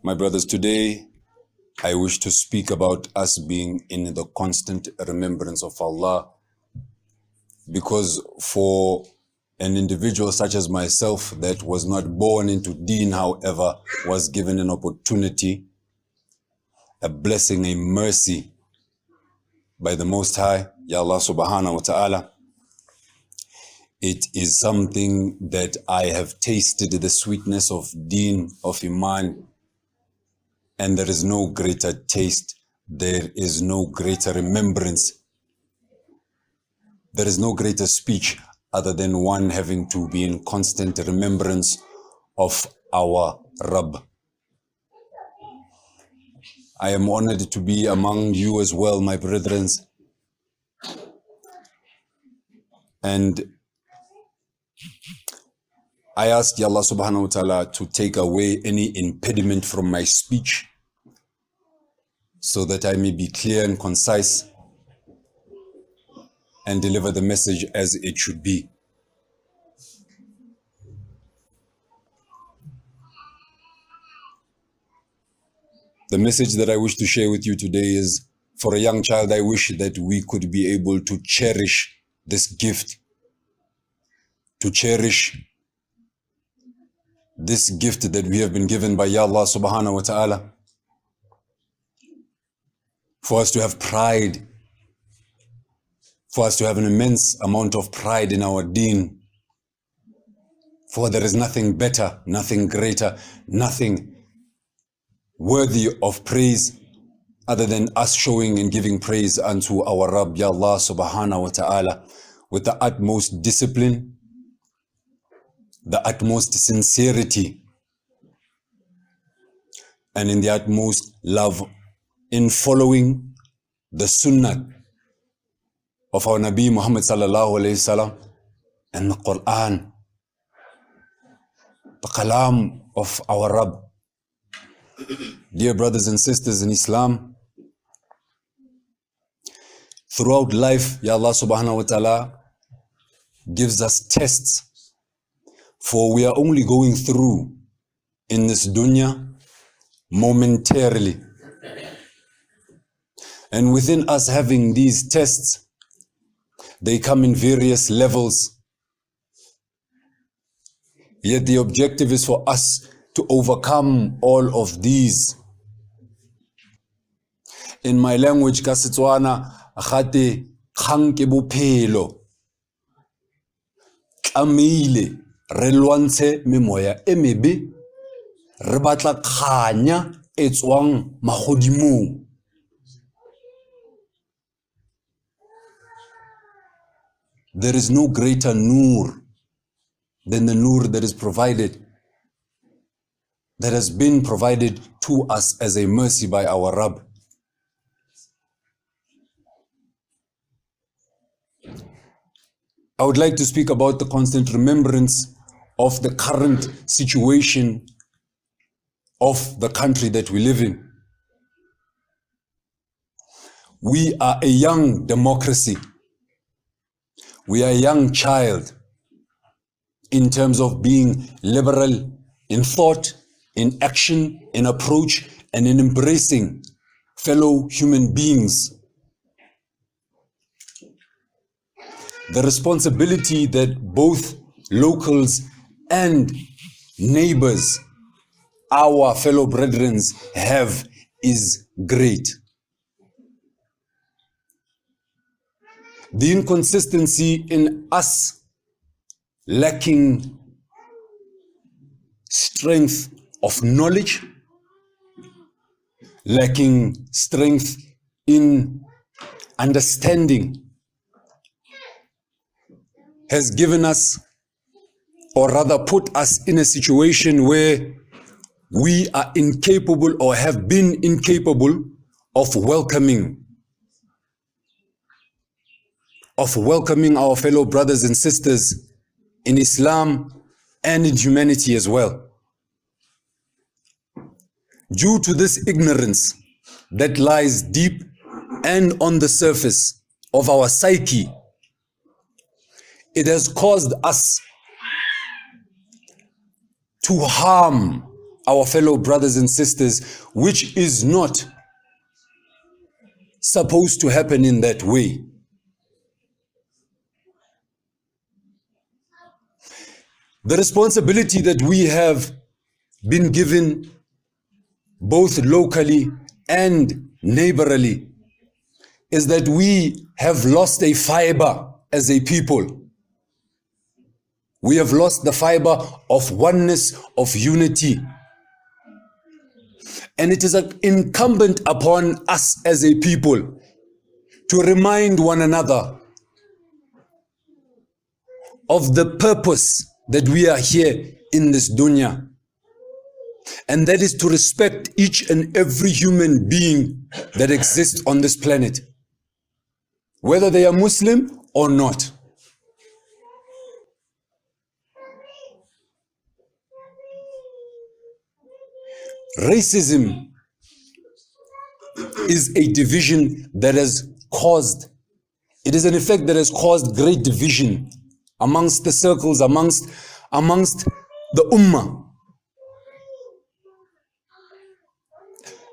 My brothers, today I wish to speak about us being in the constant remembrance of Allah, because for an individual such as myself that was not born into deen, however, was given an opportunity, a blessing, a mercy by the Most High, Ya Allah subhanahu wa ta'ala, it is something that I have tasted the sweetness of deen, of iman, and there is no greater taste, there is no greater remembrance, there is no greater speech other than one having to be in constant remembrance of our Rabb. I am honored to be among you as well, my brethren, and I asked Allah subhanahu wa ta'ala to take away any impediment from my speech so that I may be clear and concise and deliver the message as it should be. The message that I wish to share with you today is, for a young child, I wish that we could be able to cherish this gift, to cherish this gift that we have been given by Allah subhanahu wa ta'ala, for us to have pride, for us to have an immense amount of pride in our deen, for there is nothing better, nothing greater, nothing worthy of praise other than us showing and giving praise unto our Rabb, Ya Allah subhanahu wa ta'ala, with the utmost discipline, the utmost sincerity, and in the utmost love, in following the sunnah of our Nabi Muhammad sallallahu alayhi wasallam and the Quran, the kalam of our Rabb. Dear brothers and sisters in Islam, throughout life, Ya Allah subhanahu wa ta'ala gives us tests, for we are only going through in this dunya momentarily. And within us having these tests, they come in various levels. Yet the objective is for us to overcome all of these. In my language, ka Setswana, gate kgang ke bophelo. Tlamehile re lwantshe memoya e mebe, re batla kganya e tswang magodimong. There is no greater nur than the nur that is provided, that has been provided to us as a mercy by our Rabb. I would like to speak about the constant remembrance of the current situation of the country that we live in. We are a young democracy. We are a young child in terms of being liberal in thought, in action, in approach, and in embracing fellow human beings. The responsibility that both locals and neighbors, our fellow brethren, have is great. The inconsistency in us lacking strength of knowledge, lacking strength in understanding, has given us, or rather put us in a situation where we are incapable or have been incapable of welcoming our fellow brothers and sisters in Islam and in humanity as well. Due to this ignorance that lies deep and on the surface of our psyche, it has caused us to harm our fellow brothers and sisters, which is not supposed to happen in that way. The responsibility that we have been given both locally and neighborly is that we have lost a fiber as a people. We have lost the fiber of oneness, of unity. And it is incumbent upon us as a people to remind one another of the purpose that we are here in this dunya. And that is to respect each and every human being that exists on this planet, whether they are Muslim or not. Racism is a division that has caused, it is an effect that has caused great division amongst the circles, amongst the ummah.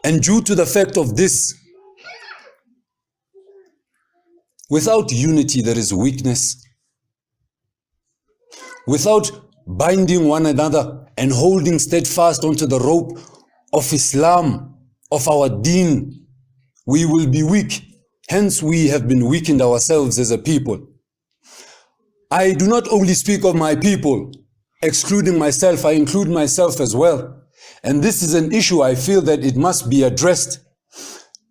And due to the fact of this, without unity there is weakness. Without binding one another and holding steadfast onto the rope of Islam, of our deen, we will be weak. Hence we have been weakened ourselves as a people. I do not only speak of my people, excluding myself, I include myself as well. And this is an issue I feel that it must be addressed.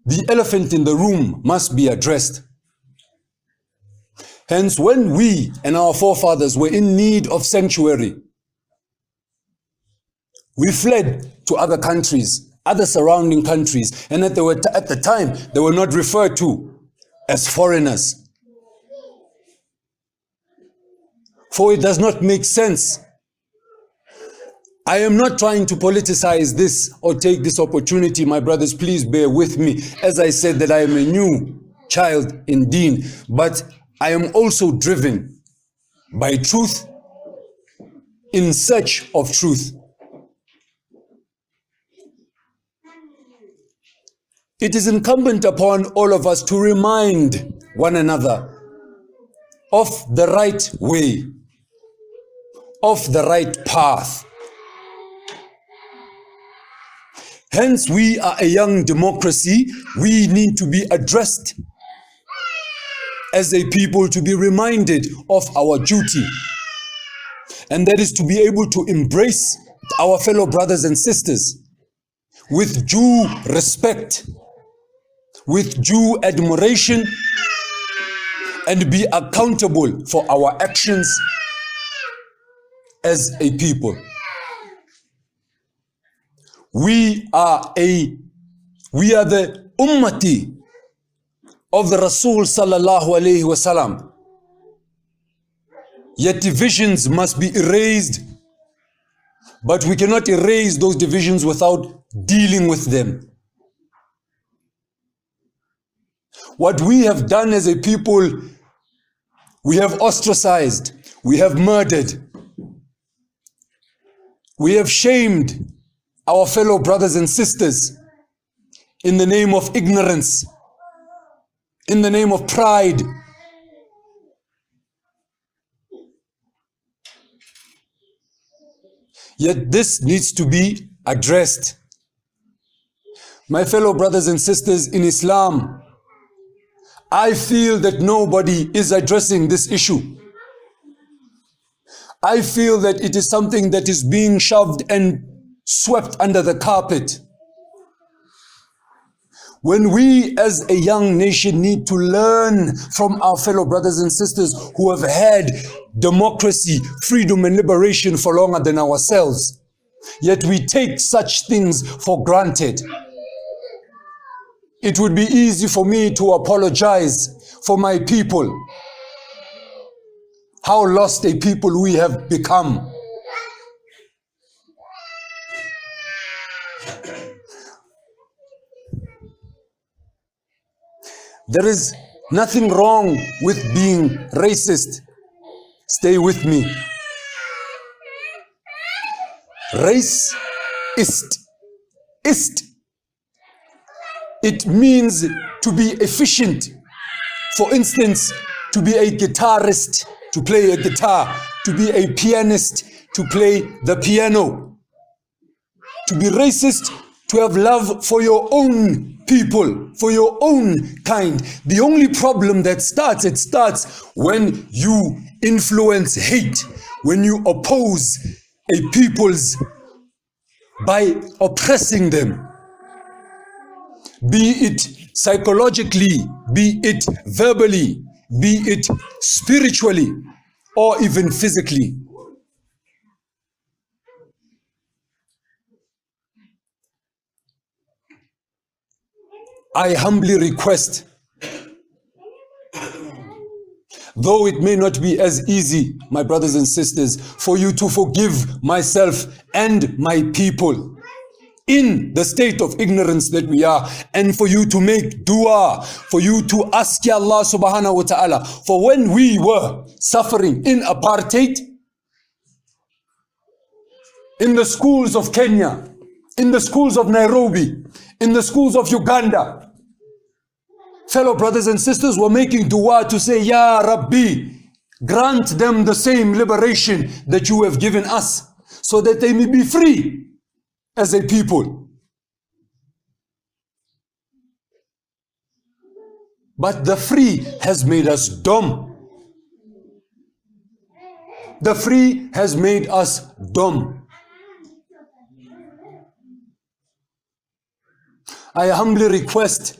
The elephant in the room must be addressed. Hence, when we and our forefathers were in need of sanctuary, we fled to other countries, other surrounding countries, and at the time, they were not referred to as foreigners. For it does not make sense. I am not trying to politicize this or take this opportunity, my brothers, please bear with me. As I said that I am a new child in deen, but I am also driven by truth, in search of truth. It is incumbent upon all of us to remind one another of the right way, of the right path. Hence, we are a young democracy. We need to be addressed as a people, to be reminded of our duty. And that is to be able to embrace our fellow brothers and sisters with due respect, with due admiration, and be accountable for our actions as a people. We are the ummati of the Rasul sallallahu alayhi wasallam. Yet divisions must be erased, but we cannot erase those divisions without dealing with them. What we have done as a people, we have ostracized, we have murdered, we have shamed our fellow brothers and sisters in the name of ignorance, in the name of pride. Yet this needs to be addressed. My fellow brothers and sisters in Islam, I feel that nobody is addressing this issue. I feel that it is something that is being shoved and swept under the carpet. When we as a young nation need to learn from our fellow brothers and sisters who have had democracy, freedom and liberation for longer than ourselves, yet we take such things for granted. It would be easy for me to apologize for my people. How lost a people we have become. There is nothing wrong with being racist. Stay with me. Race Ist. It means to be efficient. For instance, to be a guitarist, to play a guitar, to be a pianist, to play the piano. To be racist, to have love for your own people, for your own kind. The only problem that it starts when you influence hate, when you oppose a people's by oppressing them, be it psychologically, be it verbally, be it spiritually, or even physically. I humbly request, though it may not be as easy, my brothers and sisters, for you to forgive myself and my people in the state of ignorance that we are, and for you to make dua, for you to ask Ya Allah subhanahu wa ta'ala. For when we were suffering in apartheid, in the schools of Kenya, in the schools of Nairobi, in the schools of Uganda, fellow brothers and sisters were making dua to say, Ya Rabbi, grant them the same liberation that you have given us, so that they may be free as a people. But the free has made us dumb. The free has made us dumb. I humbly request,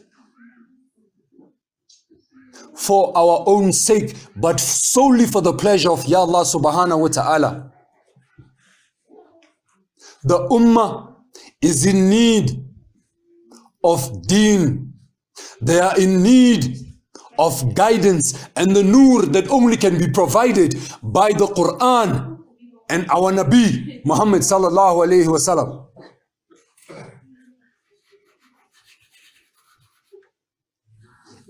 for our own sake, but solely for the pleasure of Ya Allah subhanahu wa ta'ala. The ummah is in need of deen. They are in need of guidance and the nur that only can be provided by the Quran and our Nabi Muhammad sallallahu alayhi wa sallam.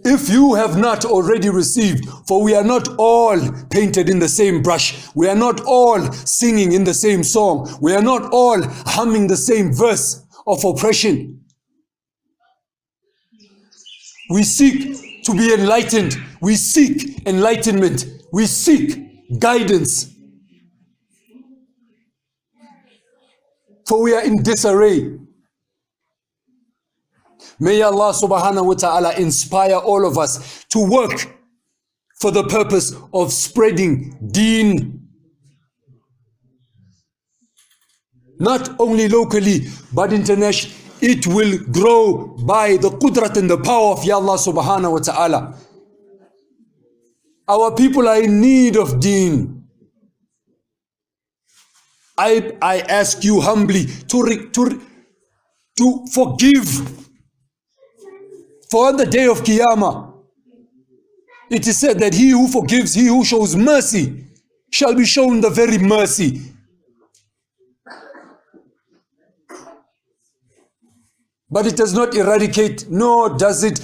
If you have not already received, for we are not all painted in the same brush, we are not all singing in the same song, we are not all humming the same verse of oppression. We seek to be enlightened, we seek enlightenment, we seek guidance. For we are in disarray. May Allah subhanahu wa ta'ala inspire all of us to work for the purpose of spreading deen. Not only locally, but internationally. It will grow by the qudrat and the power of Ya Allah subhanahu wa ta'ala. Our people are in need of deen. I ask you humbly to forgive. For on the day of Qiyamah, it is said that he who forgives, he who shows mercy, shall be shown the very mercy. But it does not eradicate, nor does it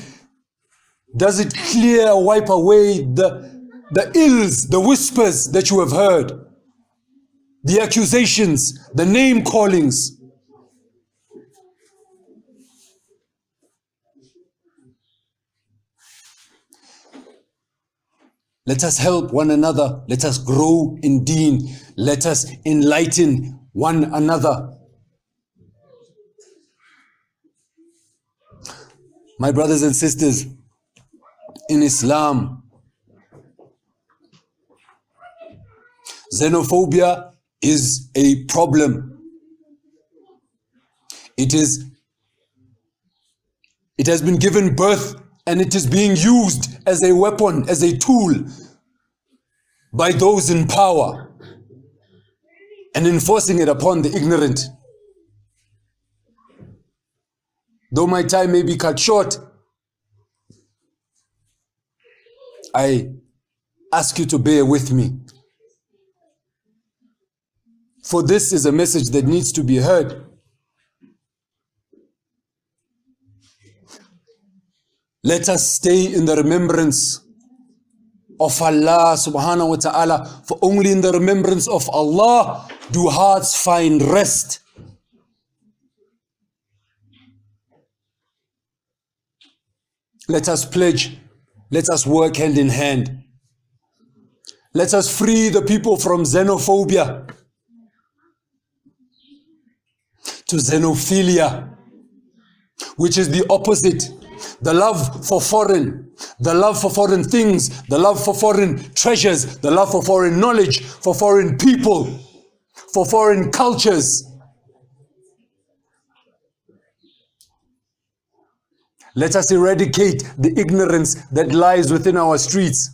clear, wipe away the ills, the whispers that you have heard, the accusations, the name callings. Let us help one another. Let us grow in deen. Let us enlighten one another. My brothers and sisters, in Islam, xenophobia is a problem. It has been given birth, and it is being used as a weapon, as a tool by those in power, and enforcing it upon the ignorant. Though my time may be cut short, I ask you to bear with me. For this is a message that needs to be heard. Let us stay in the remembrance of Allah subhanahu wa ta'ala, for only in the remembrance of Allah do hearts find rest. Let us pledge. Let us work hand in hand. Let us free the people from xenophobia to xenophilia, which is the opposite. The love for foreign, the love for foreign things, the love for foreign treasures, the love for foreign knowledge, for foreign people, for foreign cultures. Let us eradicate the ignorance that lies within our streets.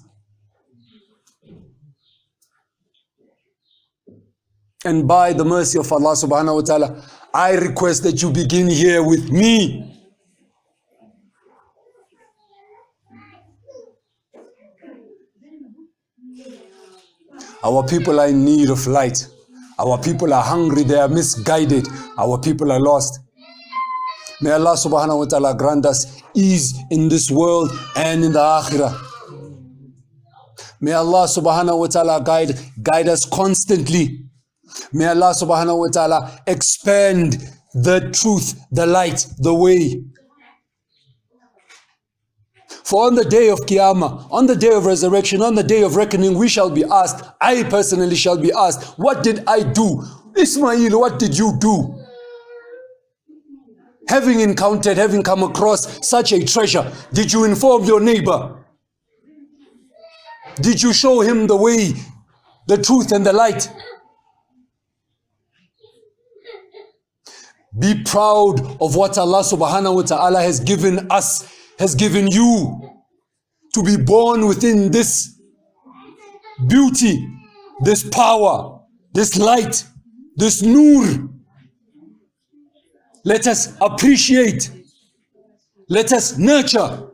And by the mercy of Allah subhanahu wa ta'ala, I request that you begin here with me. Our people are in need of light. Our people are hungry, they are misguided. Our people are lost. May Allah subhanahu wa ta'ala grant us ease in this world and in the akhirah. May Allah subhanahu wa ta'ala guide us constantly. May Allah subhanahu wa ta'ala expand the truth, the light, the way. For on the day of Qiyamah, on the day of resurrection, on the day of reckoning, we shall be asked, I personally shall be asked, what did I do? Ismail, what did you do? Having encountered, having come across such a treasure, did you inform your neighbor? Did you show him the way, the truth and the light? Be proud of what Allah subhanahu wa ta'ala has given us, has given you, to be born within this beauty, this power, this light, this nur. Let us appreciate, let us nurture,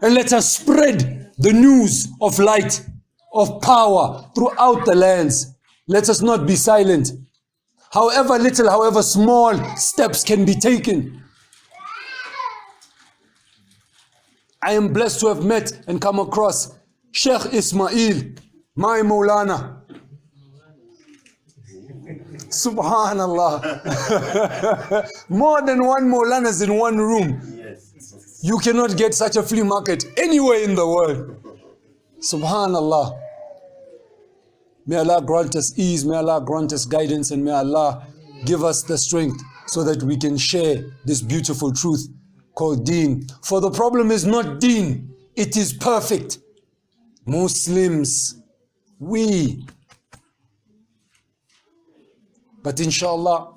and let us spread the news of light, of power throughout the lands. Let us not be silent. However little, however small steps can be taken. I am blessed to have met and come across Sheikh Ismail, my Maulana. Subhanallah. More than one Maulanas in one room. You cannot get such a flea market anywhere in the world. Subhanallah. May Allah grant us ease, may Allah grant us guidance, and may Allah give us the strength so that we can share this beautiful truth called Deen. For the problem is not Deen, it is perfect. Muslims, we. But inshallah,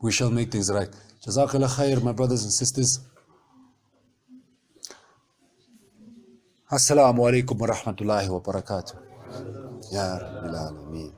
we shall make things right. Jazakallah khair, my brothers and sisters. Assalamu alaikum wa rahmatullahi wa barakatuh. Ya Rabbil Alameen.